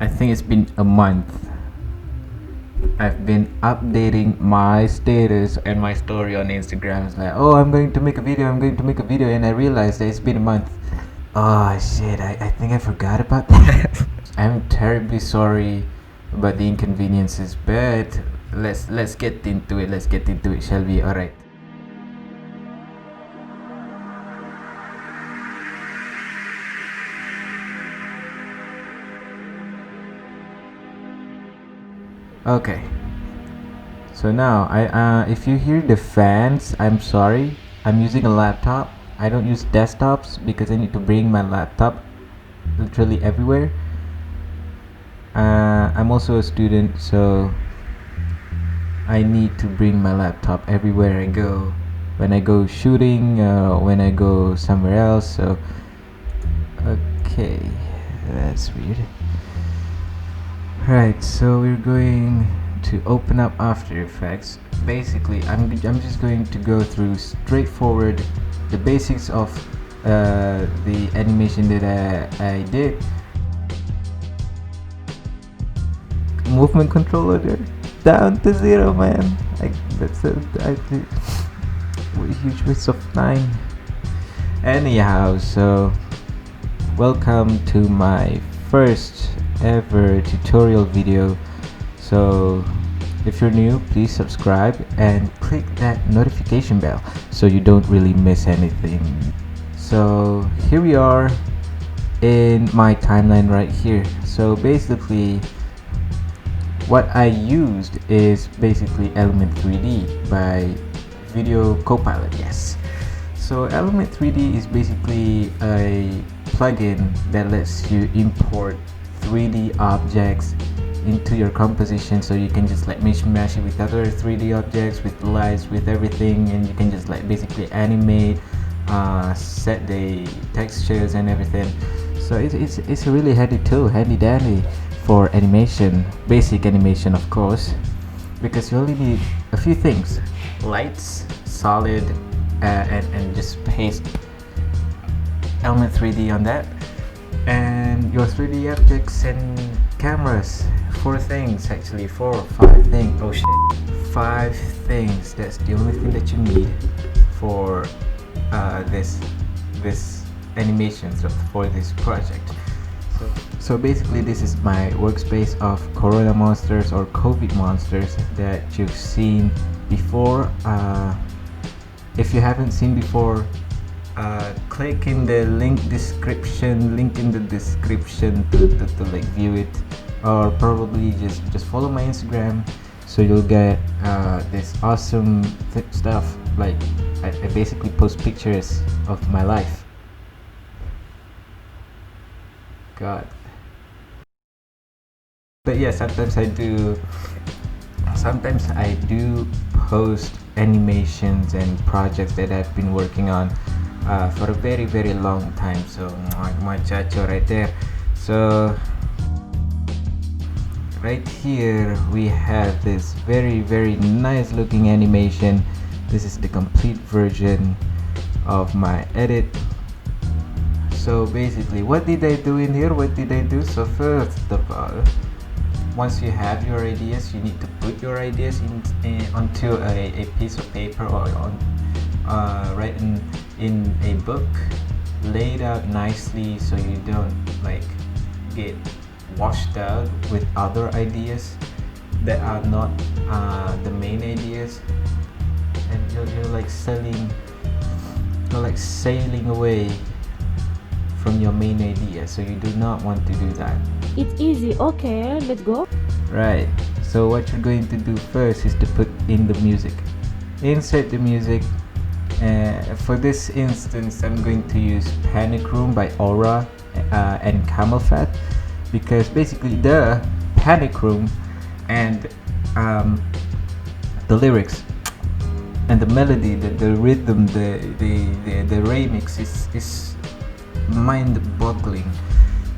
I think it's been a month. I've been updating my status and my story on Instagram. It's like, oh, I'm going to make a video, and I realized that it's been a month. Oh shit, I think I forgot about that. I'm terribly sorry about the inconveniences, but let's get into it. Let's get into it, shall we? Alright. Okay. So now if you hear the fans, I'm sorry. I'm using a laptop. I don't use desktops because I need to bring my laptop literally everywhere. I'm also a student, so I need to bring my laptop everywhere I go. When I go shooting, when I go somewhere else. So okay, that's weird. Right, so we're going to open up After Effects. Basically, I'm just going to go through straightforward the basics of the animation that I did. Movement controller there, down to 0, man. That's a huge waste of time. Anyhow, so welcome to my first ever tutorial video. So if you're new, please subscribe and click that notification bell so you don't really miss anything. So here we are in my timeline right here. So basically what I used is basically Element 3D by Video Copilot. Yes. So Element 3D is basically a plugin that lets you import 3D objects into your composition, so you can just like mash it with other 3D objects, with lights, with everything, and you can just like basically animate, set the textures and everything. So it's a really handy tool, handy dandy for animation, basic animation of course, because you only need a few things: lights, solid, and just paste Element 3D on that, and your 3D objects and cameras. 4 things, actually 4 or 5 things. Oh shit, 5 things. That's the only thing that you need for this animation, so for this project. So basically this is my workspace of Corona monsters or COVID monsters that you've seen before. If you haven't seen before, click in the link in the description to like view it, or probably just follow my Instagram, so you'll get this awesome stuff. Like I basically post pictures of my life. God. But yeah, sometimes I do post animations and projects that I've been working on for a very long time. So muchacho right there. So right here we have this very nice looking animation. This is the complete version of my edit. So basically, what did I do in here? So first of all, once you have your ideas, you need to put your ideas onto a piece of paper, or write in a book, laid out nicely, so you don't like get washed out with other ideas that are not the main ideas, and you're like sailing away from your main idea. So you do not want to do that. It's easy. Okay, let's go. Right, so what you're going to do first is to put in the music. Insert the music. For this instance, I'm going to use Panic Room by Aura and Camel Fat, because basically the Panic Room and the lyrics and the melody, the rhythm, the remix is mind-boggling.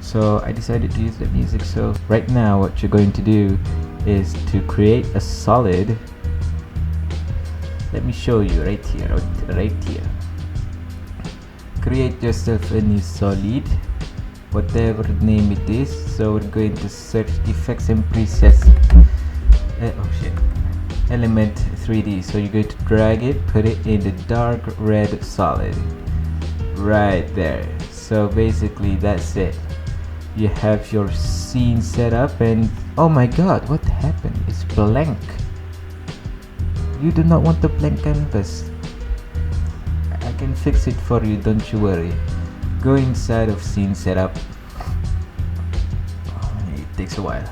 So I decided to use the music. So right now what you're going to do is to create a solid. Let me show you right here. Create yourself a new solid. whatever name it is. So we're going to search effects and presets. Oh shit, element 3D. So you're going to drag it, put it in the dark red solid right there. So basically that's it. You have your scene set up, and oh my god, what happened? It's blank. You do not want the blank canvas. I can fix it for you, don't you worry. Go inside of scene setup. It takes a while.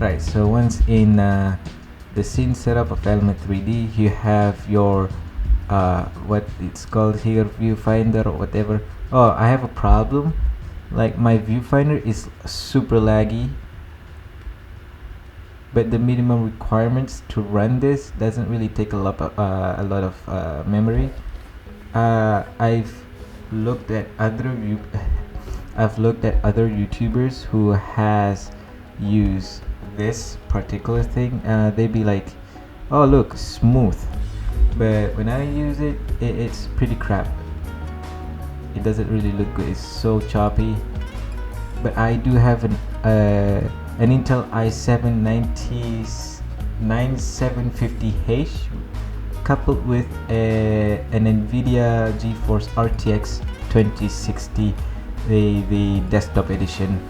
Right, so once in the scene setup of element 3D, you have your what it's called here, viewfinder or whatever. Oh, I have a problem. Like, my viewfinder is super laggy, but the minimum requirements to run this doesn't really take a lot of memory. I've looked at other YouTubers who has used this particular thing. They be like, oh look, smooth, but when I use it, it's pretty crap. It doesn't really look good. It's so choppy. But I do have an Intel i7 9750H coupled with an Nvidia GeForce RTX 2060, the desktop edition.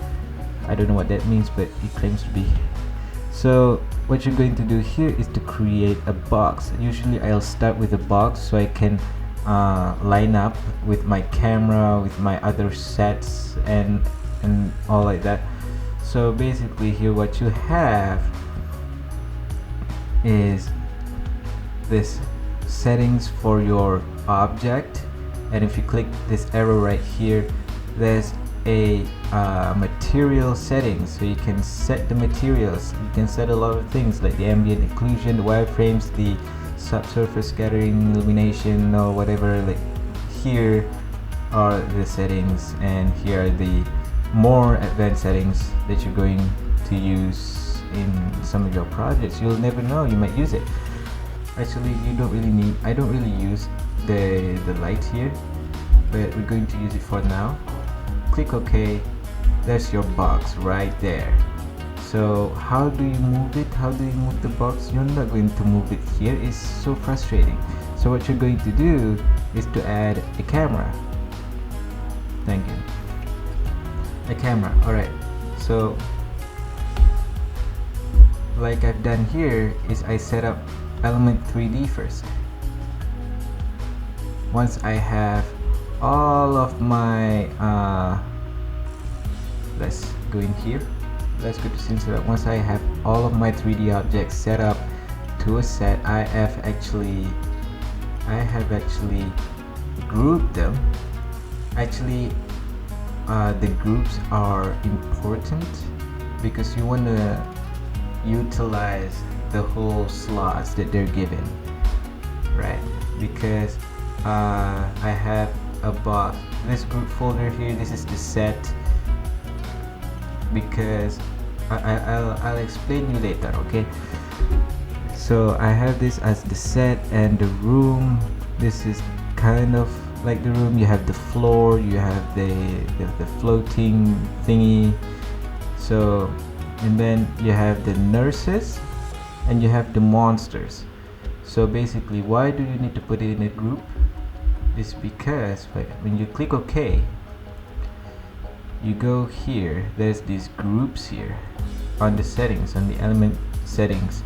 I don't know what that means, but it claims to be. So what you're going to do here is to create a box. Usually I'll start with a box so I can line up with my camera, with my other sets, and all like that. So basically here what you have is this settings for your object, and if you click this arrow right here, there's a material settings. So you can set the materials. You can set a lot of things like the ambient occlusion, the wireframes, the subsurface scattering, illumination, or whatever. Like, here are the settings, and here are the more advanced settings that you're going to use in some of your projects. You'll never know, you might use it. Actually, you don't really need, I don't really use the light here, but we're going to use it for now. Click OK. There's your box right there. So how do you move it? How do you move the box? You're not going to move it here. It's so frustrating. So what you're going to do is to add a camera. Thank you. A camera. Alright, so like I've done here is I set up element 3D first. Once I have all of my let's go in here, let's go to scene setup. Once I have all of my 3D objects set up to a set, I have actually grouped them. Actually, the groups are important because you want to utilize the whole slots that they're given, right? Because I have above this group folder here, this is the set, because I'll explain you later, okay? So I have this as the set, and the room, this is kind of like the room. You have the floor, you have the floating thingy. So, and then you have the nurses, and you have the monsters. So basically, why do you need to put it in a group? Is because when you click OK, you go here, there's these groups here on the settings, on the element settings.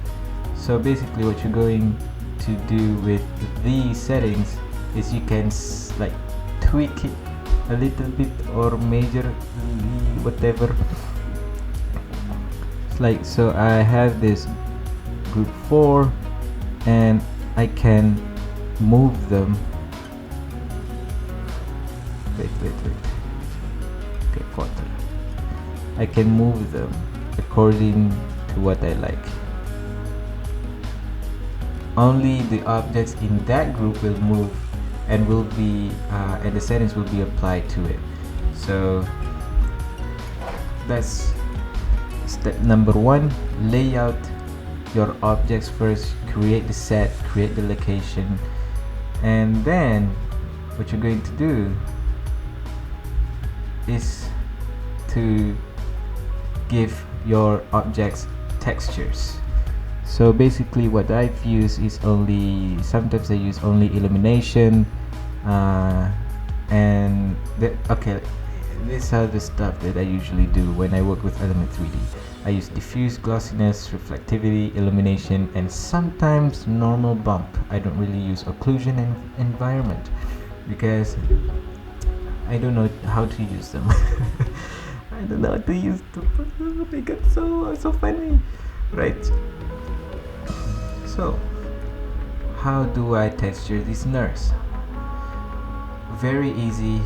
So basically what you're going to do with these settings is you can like tweak it a little bit or major whatever. It's like, so I have this group 4 and I can move them. Wait. Okay, quarter. I can move them according to what I like. Only the objects in that group will move and will be and the settings will be applied to it. So that's step number 1. Lay out your objects first, create the set, create the location, and then what you're going to do is to give your objects textures. So basically what I've used is only, sometimes I use only illumination, and okay, these are the stuff that I usually do when I work with Element 3D. I use diffuse, glossiness, reflectivity, illumination, and sometimes normal bump. I don't really use occlusion and environment because I don't know how to use them. I don't know how to use them. Oh my god, so funny, right? So, how do I texture these nerves? Very easy.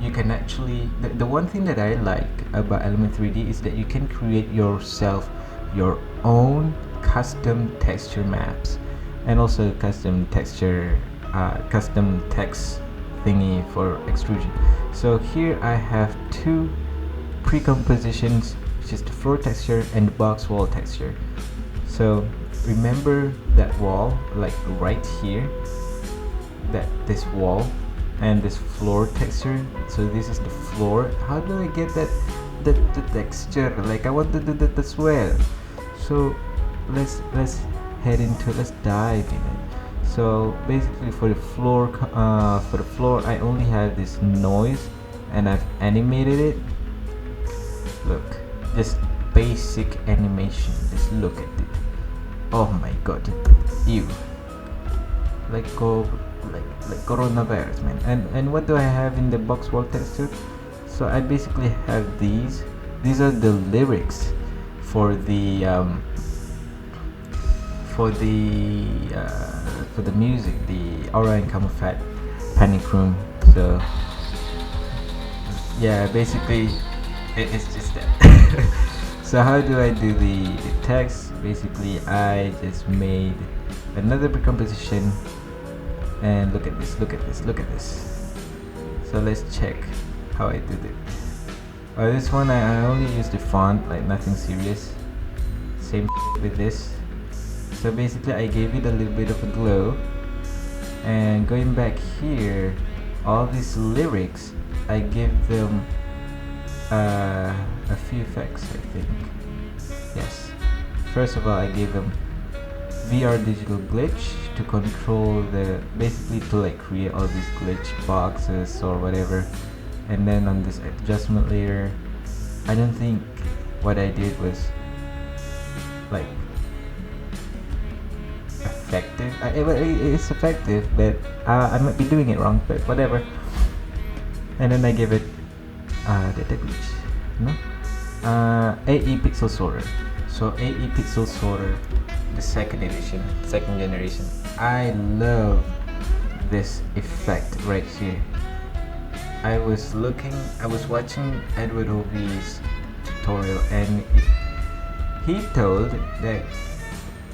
You can actually, the one thing that I like about Element 3D is that you can create yourself your own custom texture maps, and also custom texture, custom text thingy for extrusion. So here I have two pre-compositions, which is the floor texture and the box wall texture. So remember that wall, like right here, that this wall and this floor texture. So this is the floor. How do I get that the texture? Like I want to do that as well. So let's dive in it. So basically for the floor, I only have this noise, and I've animated it. Look, just basic animation. Just look at it. Oh my god, ew. Like coronavirus, man. And what do I have in the box wall texture? So I basically have these are the lyrics for the music, the aura and camouflage panic room. So yeah, basically it's just that. So how do I do the text? Basically I just made another precomposition, and look at this. So let's check how I did it. This one I only used the font, like nothing serious. Same with this. So basically I gave it a little bit of a glow, and going back here, all these lyrics I give them a few effects, I think. Yes, first of all I gave them VR digital glitch to control basically to like create all these glitch boxes or whatever. And then on this adjustment layer, I don't think what I did was like effective. It's effective, but I might be doing it wrong, but whatever. And then I give it data glitch, no? AE pixel sorter. So AE pixel sorter, the second generation. I love this effect right here. I was watching Edward Ovi's tutorial, and he told that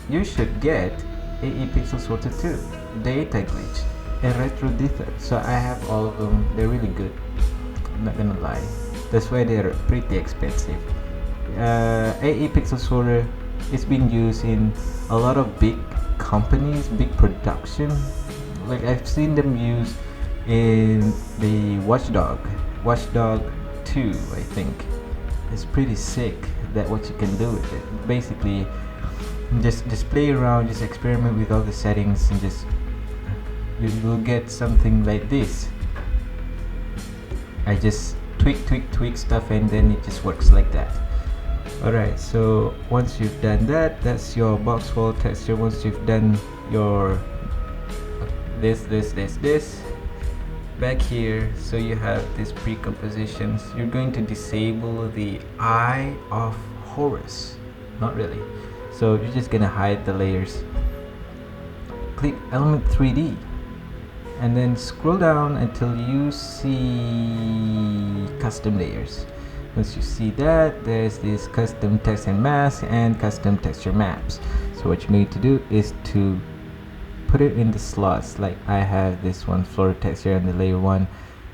you should get AE pixel sorter too, data glitch, and retro dither. So I have all of them. They're really good, I'm not gonna lie. That's why they're pretty expensive. AE pixel sorter is being used in a lot of big companies, big production. Like I've seen them used in the Watchdog 2, I think. It's pretty sick that what you can do with it. Basically just play around, just experiment with all the settings, and just you will get something like this. I just tweak stuff, and then it just works like that. Alright, so once you've done that, that's your box wall texture. Once you've done your this back here, so you have these pre-compositions, you're going to disable the Eye of Horus. Not really. So you're just gonna hide the layers. Click Element 3D, and then scroll down until you see custom layers. Once you see that, there's this custom text and mask and custom texture maps. So what you need to do is to put it in the slots. Like I have this one floor texture and the layer 1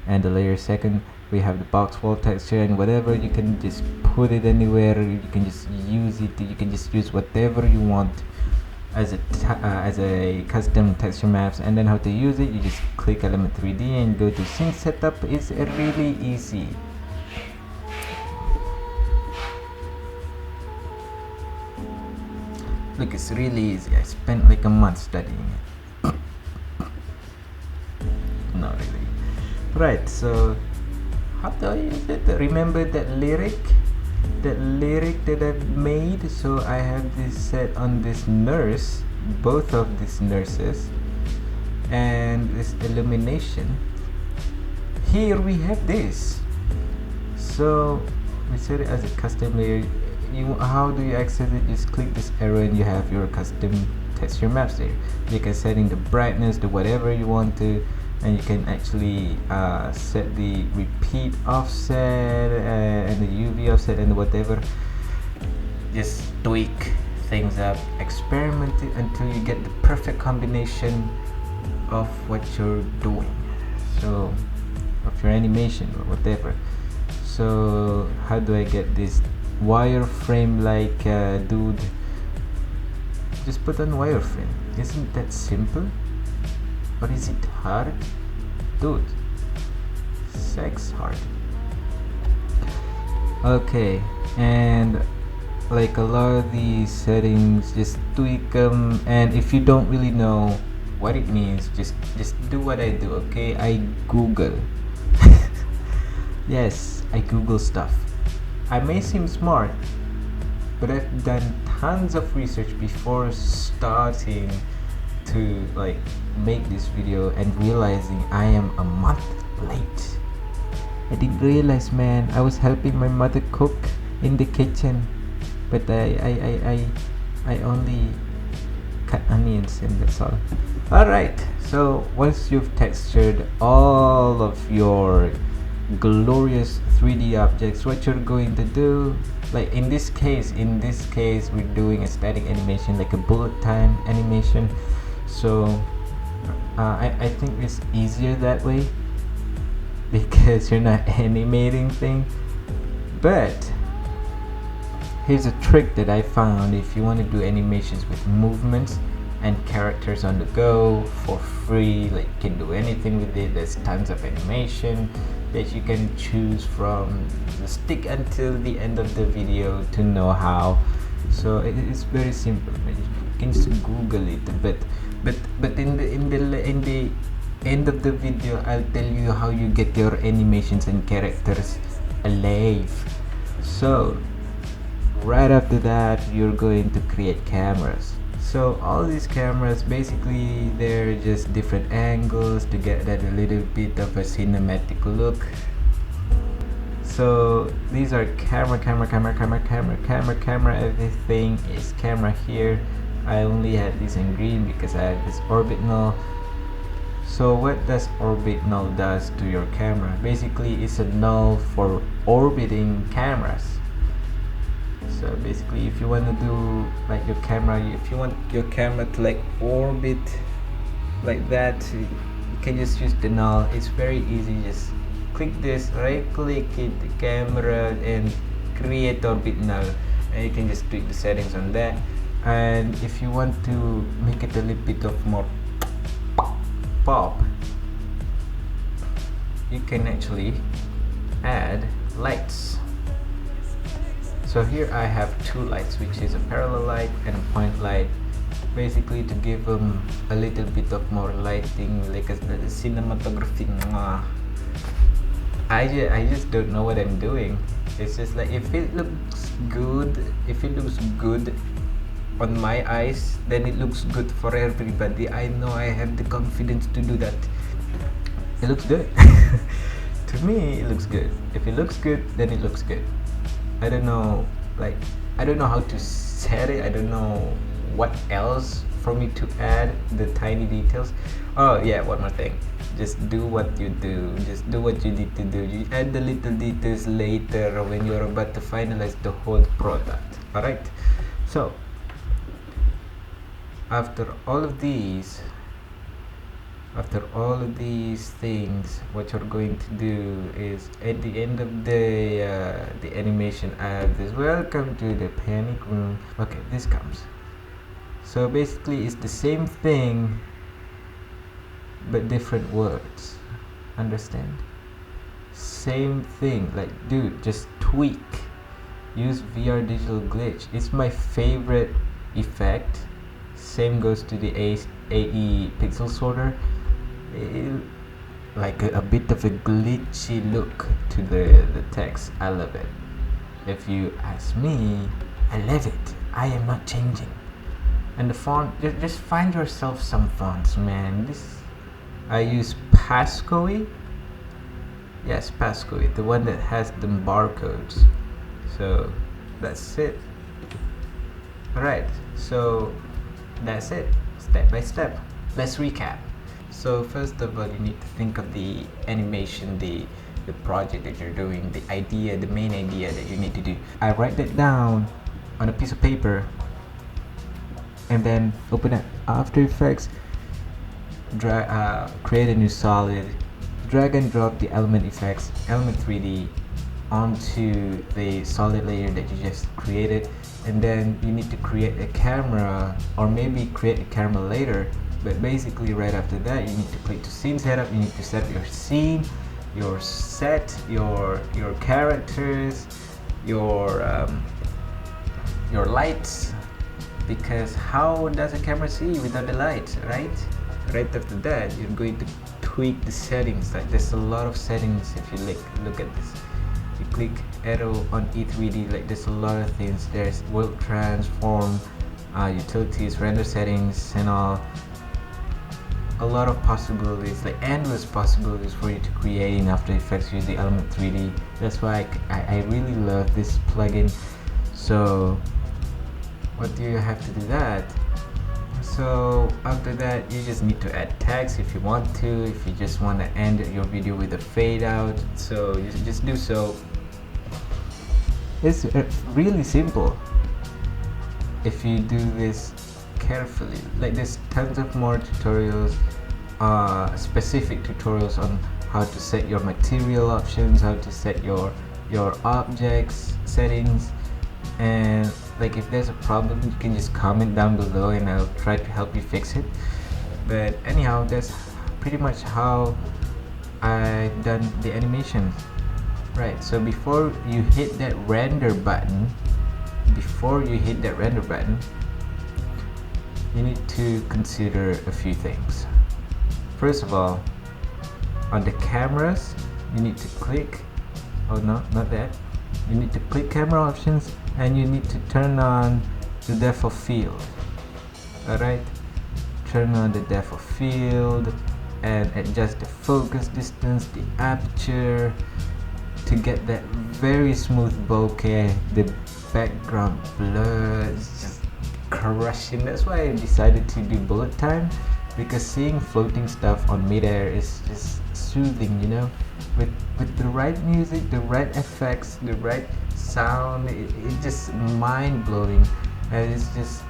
and the layer 2. We have the box wall texture and whatever. You can just put it anywhere. You can just use it. You can just use whatever you want as a custom texture maps. And then how to use it, you just click Element 3D and go to sync setup. It's really easy. Look, it's really easy. I spent like a month studying it. Not really. Right, so how do I use it? Remember that lyric? That lyric that I've made? So I have this set on this nurse, both of these nurses, and this illumination. Here we have this. So we set it as a custom layer. How do you access it? Just click this arrow and you have your custom texture maps there. You can set in the brightness, the whatever you want to, and you can actually set the repeat offset and the UV offset and whatever. Just tweak things up, experiment it until you get the perfect combination of what you're doing. So of your animation or whatever. So how do I get this wireframe like dude? Just put on wireframe. Isn't that simple? Or is it hard? Dude, sex hard. Okay, and like a lot of these settings, just tweak them. And if you don't really know what it means, just do what I do. Okay, I Google. Yes, I Google stuff. I may seem smart, but I've done tons of research before starting to like make this video and realizing I am a month late. I didn't realize, man. I was helping my mother cook in the kitchen, but I only cut onions and that's all. Alright, so once you've textured all of your glorious 3D objects, what you're going to do, like in this case we're doing a static animation, like a bullet time animation. So I think it's easier that way because you're not animating thing. But here's a trick that I found. If you want to do animations with movements and characters on the go for free, like you can do anything with it. There's tons of animation that you can choose from. Stick until the end of the video to know how. So it's very simple. You can just Google it. But in the end of the video, I'll tell you how you get your animations and characters alive. So right after that, you're going to create cameras. So all these cameras, basically they're just different angles to get that a little bit of a cinematic look. So these are camera, everything is camera here. I only had this in green because I have this orbit null. So what does orbit null does to your camera? Basically it's a null for orbiting cameras. So basically if you want to do like your camera, if you want your camera to like orbit like that, you can just use the null. It's very easy. Just click this, right click it, the camera, and create orbit null, and you can just tweak the settings on that. And if you want to make it a little bit of more pop, you can actually add lights. So here I have two lights, which is a parallel light and a point light, basically to give them a little bit of more lighting, like a cinematography. I just don't know what I'm doing. It's just like if it looks good on my eyes, then it looks good for everybody. I know I have the confidence to do that. It looks good. To me it looks good. If it looks good, then it looks good. I don't know how to set it. I don't know what else for me to add, the tiny details. Oh yeah, one more thing. Just do what you do. Just do what you need to do. You add the little details later when you're about to finalize the whole product. Alright, so after all of these things, what you're going to do is at the end of the animation, I have this welcome to the panic room. Okay, this comes. So basically it's the same thing but different words. Understand? Same thing. Like, dude, just tweak. Use VR digital glitch. It's my favorite effect. Same goes to the AE pixel sorter. It, like a bit of a glitchy look to the text. I love it. If you ask me, I love it. I am not changing. And the font, just find yourself some fonts, man. I use Pascoe. Yes, Pascoe, the one that has the barcodes. So that's it. Alright, so that's it, step by step. Let's recap. So first of all, you need to think of the animation, the project that you're doing, the idea, the main idea that you need to do. I write that down on a piece of paper and then open up After Effects, create a new solid, drag and drop the element effects, element 3D onto the solid layer that you just created, and then you need to create a camera, or maybe create a camera later, but basically right after that you need to click to scene setup. You need to set your scene, your set, your characters, your lights, because how does a camera see without the lights, right? Right after that you're going to tweak the settings. Like there's a lot of settings. If you look at this, you click arrow on E3D, like there's a lot of things. There's world transform, utilities, render settings, and all. A lot of possibilities, like endless possibilities for you to create in After Effects using Element 3D. That's why I really love this plugin. So what do you have to do that? So after that you just need to add tags if you want to, if you just want to end your video with a fade out, so you just do so. It's really simple if you do this carefully. Like there's tons of more tutorials, specific tutorials on how to set your material options, how to set your objects settings, and like if there's a problem you can just comment down below and I'll try to help you fix it. But anyhow, that's pretty much how I've done the animation. Right, so before you hit that render button, you need to consider a few things. First of all, on the cameras you need to click, oh no, not that, you need to click camera options and you need to turn on the depth of field. Alright, turn on the depth of field and adjust the focus distance, the aperture, to get that very smooth bokeh. The background blur is just crushing. That's why I decided to do bullet time, because seeing floating stuff on midair is just soothing, you know. With the right music, the right effects, the right sound, it's just mind-blowing, and it's just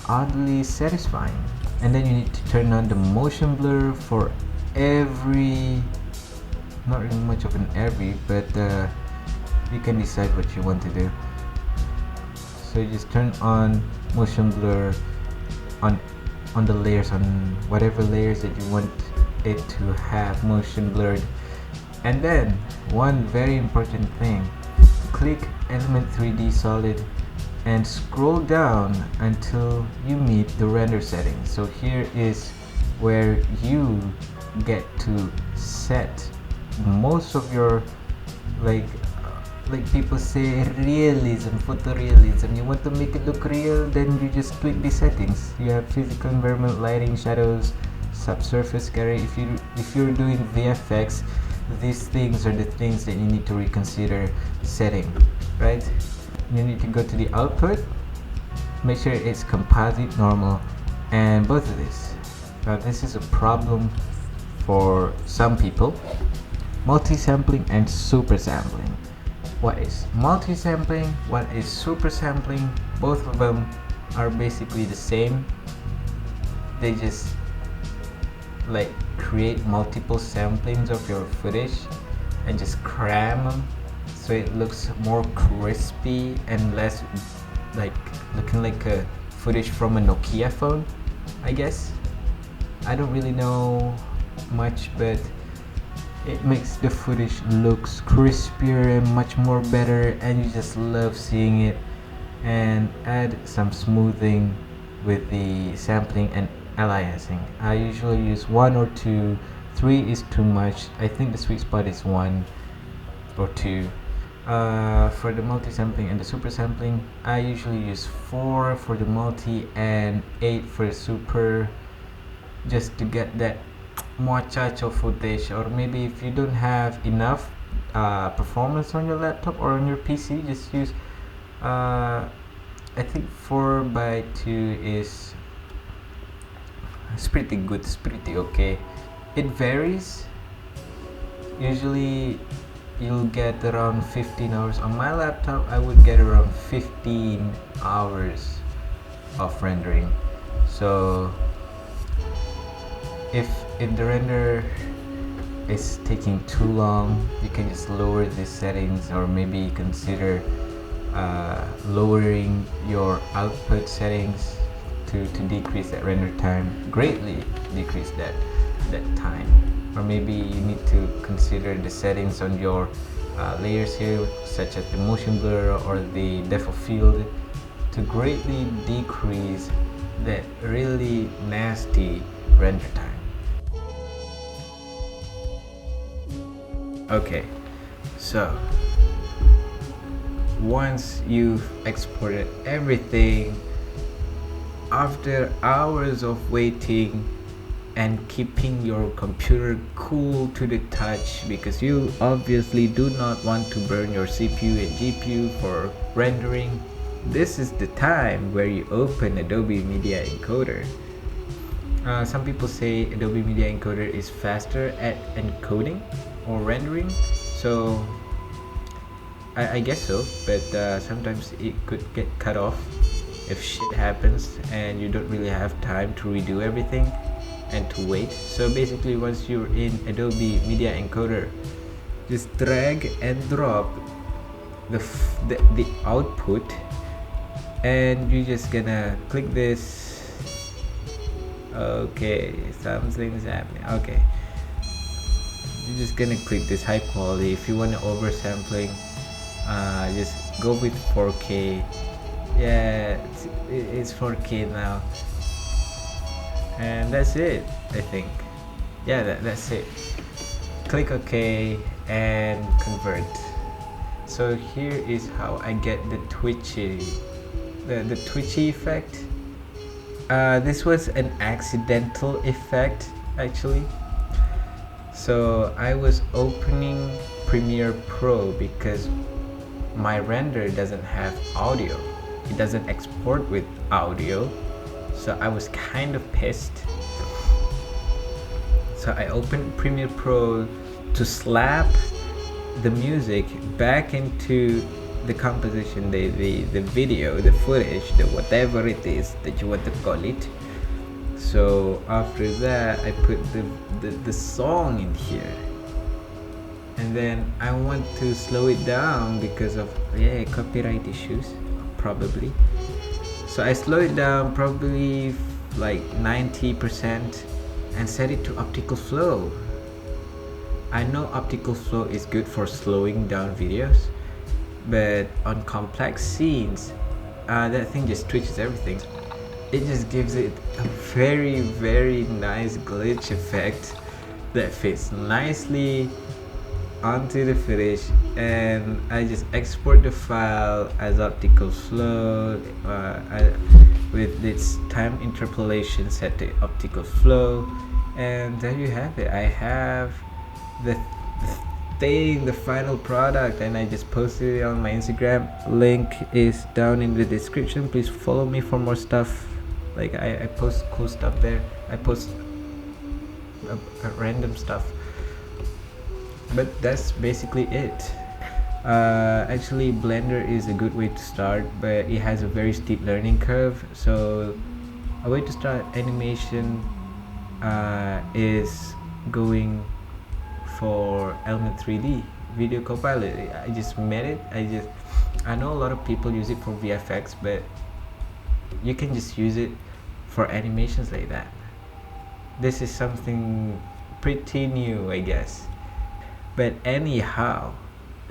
oddly satisfying. And then you need to turn on the motion blur for every, not really much of an every, but you can decide what you want to do. So you just turn on motion blur on the layers, on whatever layers that you want it to have motion blurred. And then one very important thing, click element 3D solid and scroll down until you meet the render settings. So here is where you get to set most of your, like people say, realism, photorealism. You want to make it look real, then you just tweak the settings. You have physical environment, lighting, shadows, subsurface carry. If you're doing VFX, these things are the things that you need to reconsider setting, right? You need to go to the output, make sure it's composite, normal, and both of these. Now this is a problem for some people: multi-sampling and super sampling. What is multi-sampling? What is super sampling? Both of them are basically the same. They just like create multiple samplings of your footage and just cram them so it looks more crispy and less like looking like a footage from a Nokia phone, I guess. I don't really know much, but it makes the footage looks crispier and much more better, and you just love seeing it. and add some smoothing with the sampling and aliasing. I usually use 1 or 2. 3 is too much. I think the sweet spot is 1 or 2. For the multi-sampling and the super sampling, I usually use 4 for the multi and 8 for the super, just to get that muchacho footage. Or maybe if you don't have enough performance on your laptop or on your PC, just use I think 4:2 is it's pretty good, it's pretty okay. It varies. Usually you'll get around 15 hours. On my laptop I would get around 15 hours of rendering. So if the render is taking too long, you can just lower the settings, or maybe consider lowering your output settings to decrease that render time, greatly decrease that time. Or maybe you need to consider the settings on your layers here, such as the motion blur or the depth of field, to greatly decrease that really nasty render time. Okay, so once you've exported everything, after hours of waiting and keeping your computer cool to the touch, because you obviously do not want to burn your CPU and GPU for rendering, this is the time where you open Adobe Media Encoder. Some people say Adobe Media Encoder is faster at encoding or rendering, so I guess so, but sometimes it could get cut off if shit happens and you don't really have time to redo everything and to wait. So basically, once you're in Adobe Media Encoder, just drag and drop the output, and you're just gonna click this. Okay, something's happening. Okay, you're just gonna click this high quality. If you want to oversampling, just go with 4K. Yeah, it's 4K now, and that's it, I think. Yeah, that's it. Click OK and convert. So here is how I get the twitchy effect. This was an accidental effect, actually. So I was opening Premiere Pro because my render doesn't have audio. It doesn't export with audio. So I was kind of pissed. So I opened Premiere Pro to slap the music back into the composition, the video, the footage, the whatever it is that you want to call it. So after that, I put the song in here, and then I want to slow it down because of copyright issues, probably. So I slow it down probably like 90% and set it to optical flow. I know optical flow is good for slowing down videos, but on complex scenes, that thing just twitches everything. It just gives it a very, very nice glitch effect that fits nicely onto the footage, and I just export the file as optical flow with its time interpolation set to optical flow, and there you have it. I have the final product, and I just posted it on my Instagram. Link is down in the description. Please follow me for more stuff. Like I post cool stuff there. I post random stuff, but that's basically it. Actually, Blender is a good way to start, but it has a very steep learning curve. So a way to start animation is going for Element 3D Video Copilot. I just made it. I know a lot of people use it for VFX, but you can just use it for animations like that. This is something pretty new, I guess. But anyhow,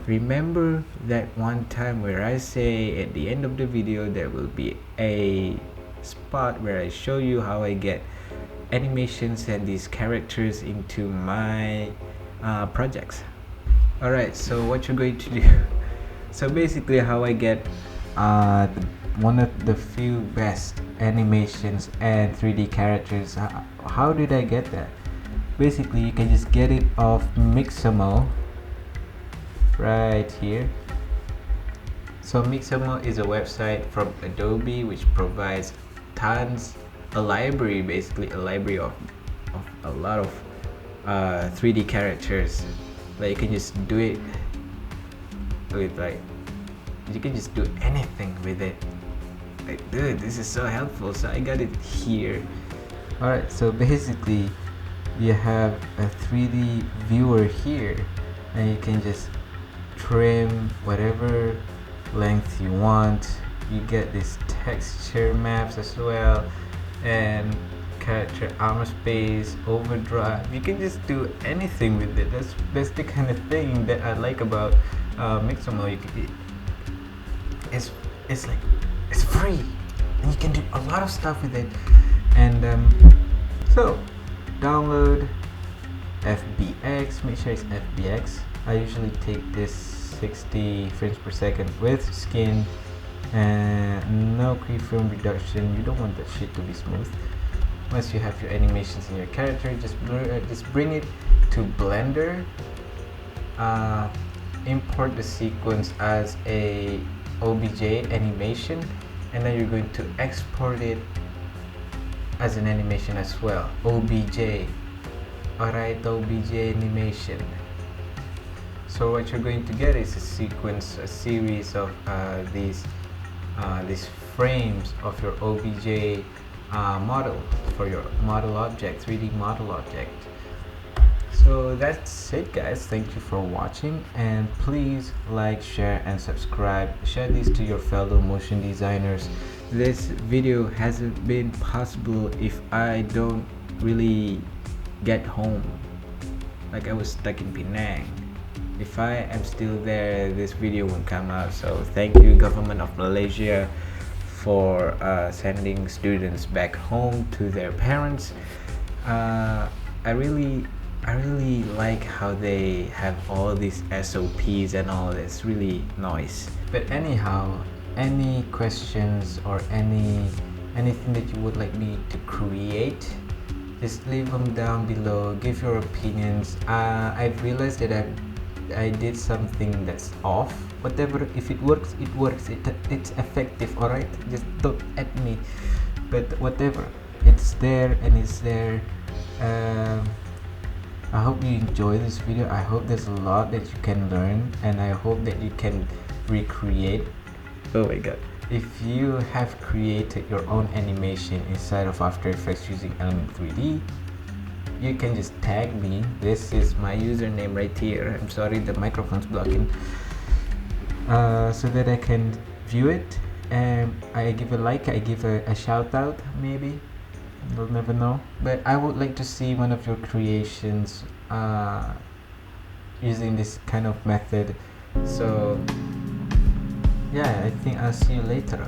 remember that one time where I say at the end of the video there will be a spot where I show you how I get animations and these characters into my projects. Alright, so what you're going to do so basically how I get one of the few best animations and 3D characters. How did I get that? Basically you can just get it off Mixamo right here. So Mixamo is a website from Adobe which provides a library, basically a library of a lot of 3D characters. Like you can just do it with you can just do anything with it. Like, dude, this is so helpful. So I got it here. Alright, so basically you have a 3D viewer here and you can just trim whatever length you want. You get these texture maps as well and character armor space, overdrive. You can just do anything with it. That's the kind of thing that I like about Mixamo. It's like it's free and you can do a lot of stuff with it. And so download FBX. Make sure it's FBX. I usually take this 60 frames per second with skin and no keyframe reduction. You don't want that shit to be smooth. Once you have your animations in your character, just bring it to Blender, import the sequence as a OBJ animation, and then you're going to export it as an animation as well. OBJ. Alright, OBJ animation. So what you're going to get is a series of these frames of your OBJ model for your model object, 3D model object. So that's it, guys. Thank you for watching, and please like, share and subscribe. Share this to your fellow motion designers. This video hasn't been possible if I don't really get home. Like I was stuck in Penang. If I am still there, this video won't come out. So thank you, government of Malaysia, for sending students back home to their parents. I really like how they have all these SOPs and all this. Really nice. But anyhow, any questions or anything that you would like me to create, just leave them down below. Give your opinions. I've realized that I did something that's off. Whatever, if it works, it works. It's effective. Alright, just don't at me. But whatever, it's there and it's there. I hope you enjoy this video. I hope there's a lot that you can learn, and I hope that you can recreate. Oh my god. If you have created your own animation inside of After Effects using Element 3D, you can just tag me. This is my username right here. I'm sorry, the microphone's blocking. So that I can view it, and I give a like, I give a shout out, maybe. You'll never know. But I would like to see one of your creations using this kind of method. So yeah, I think I'll see you later.